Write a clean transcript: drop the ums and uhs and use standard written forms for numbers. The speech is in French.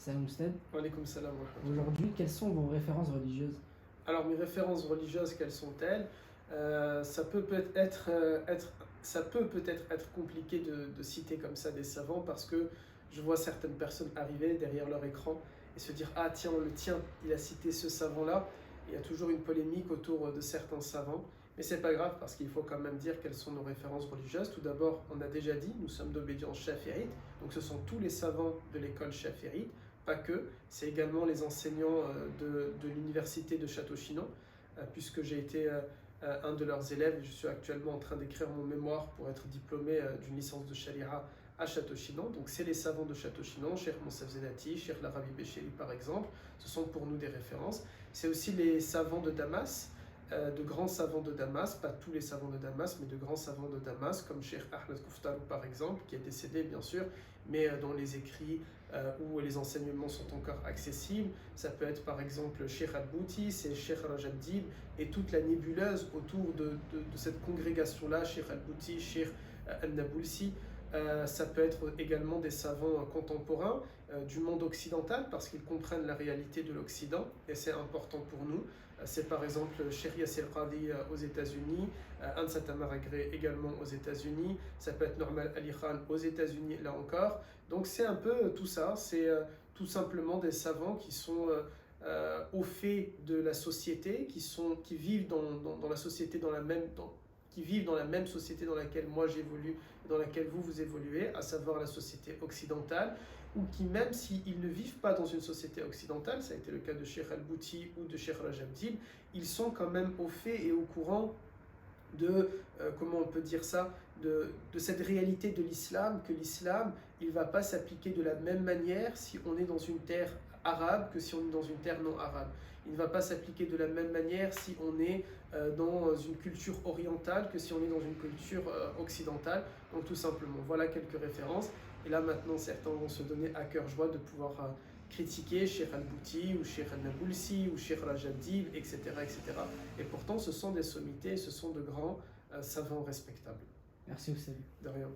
Salam Oustad. Wa alaykoum salam wa rahmatullah. Aujourd'hui, quelles sont vos références religieuses? Alors mes références religieuses, quelles sont-elles? Ça peut peut-être être compliqué de citer comme ça des savants parce que je vois certaines personnes arriver derrière leur écran et se dire ah tiens le tien il a cité ce savant-là. Il y a toujours une polémique autour de certains savants, mais c'est pas grave parce qu'il faut quand même dire quelles sont nos références religieuses. Tout d'abord, on a déjà dit, nous sommes d'obédience chaférite, donc ce sont tous les savants de l'école chaférite, pas que, c'est également les enseignants de l'université de Château-Chinon, puisque j'ai été un de leurs élèves. Je suis actuellement en train d'écrire mon mémoire pour être diplômé d'une licence de Sharia à Château-Chinon. Donc c'est les savants de Château-Chinon, Cheikh Monsef Zenati, Cheikh Larabi Béchéri par exemple, ce sont pour nous des références. C'est aussi les savants de Damas, de grands savants de Damas, pas tous les savants de Damas, mais de grands savants de Damas, comme Cheikh Ahmed Kouftal par exemple, qui est décédé bien sûr, mais dont les écrits où les enseignements sont encore accessibles. Ça peut être par exemple Cheikh Al-Bouti, c'est Cheikh Rajab Dib, et toute la nébuleuse autour de cette congrégation-là, Cheikh Al-Bouti, Cheikh Al-Naboulsi. Ça peut être également des savants contemporains du monde occidental parce qu'ils comprennent la réalité de l'Occident et c'est important pour nous. C'est par exemple Cheikh Yasser Qadi aux États-Unis, Ansat Amaragré également aux États-Unis, ça peut être Normal Ali Khan aux États-Unis là encore. Donc c'est un peu tout ça, c'est tout simplement des savants qui sont au fait de la société, qui vivent dans la société, qui vivent dans la même société dans laquelle moi j'évolue, dans laquelle vous évoluez, à savoir la société occidentale, ou qui même s'ils ne vivent pas dans une société occidentale, ça a été le cas de Cheikh Al-Bouti ou de Cheikh Rajab Dib, ils sont quand même au fait et au courant de, comment on peut dire ça, de cette réalité de l'islam, que l'islam, il ne va pas s'appliquer de la même manière si on est dans une terre arabe que si on est dans une terre non arabe. Il ne va pas s'appliquer de la même manière si on est dans une culture orientale que si on est dans une culture occidentale. Donc tout simplement, voilà quelques références. Et là maintenant, certains vont se donner à cœur joie de pouvoir critiquer Cheikh Al-Bouti ou Cheikh Al-Naboulsi ou Cheikh Rajab Dib, etc., etc. Et pourtant, ce sont des sommités, ce sont de grands savants respectables. Merci Oustad. De rien.